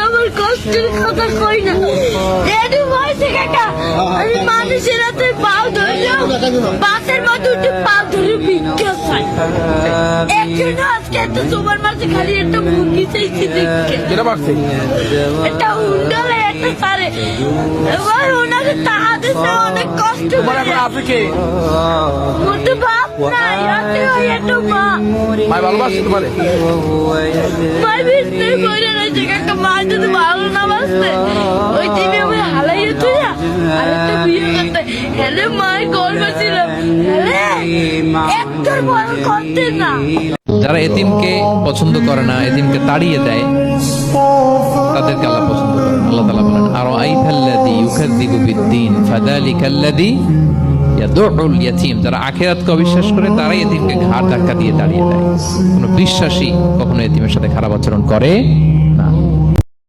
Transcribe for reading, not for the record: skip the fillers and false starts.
আমার কষ্টের কথা কই না রেডি হয়েছে কাকা আমি মানুষের হাতে পাও ধরলাম বাসের মধ্যে উঠে পাও ধরে ভিক্ষা চাই একজন আজকে এত তোমার মাঝে খালি একটা মুরগি চাইছি দেখে কেটা পারছে একটা উন্ডালে একটা সারে এবার ওনাকে তাহাতে অনেক কষ্ট তোমার এখন আছে কে মতো বাপ নাই রাতে ওই একটা মা ভাই ভালোবাসছে তোমারে ভাই বিস্তে বলে রয়েছে কাকা মা যদি ভালো না বাসতে ওই দিনে আমি হালাইয়ে তুই আর একটা বিয়ে করতে হেলে মায়ের গর্ব ছিল হেলে একটার বড় করতে না যারা এতিমকে পছন্দ করে না, এতিমকে তাড়িয়ে দেয়, তাদেরকে আল্লাহ পছন্দ করেন। আল্লাহ তাআলা বলেন আরাআইতাল্লাযী ইউকাযযিবু বিদ্দীন ফাযালিকাল্লাযী ইয়াদউল ইয়াতীম। যারা আখিরাতকে অবিশ্বাস করে তারাই এতিমকে ঘাড় ধাক্কা দিয়ে তাড়িয়ে দেয়। কোনো বিশ্বাসী কখনো এতিমের সাথে খারাপ আচরণ করে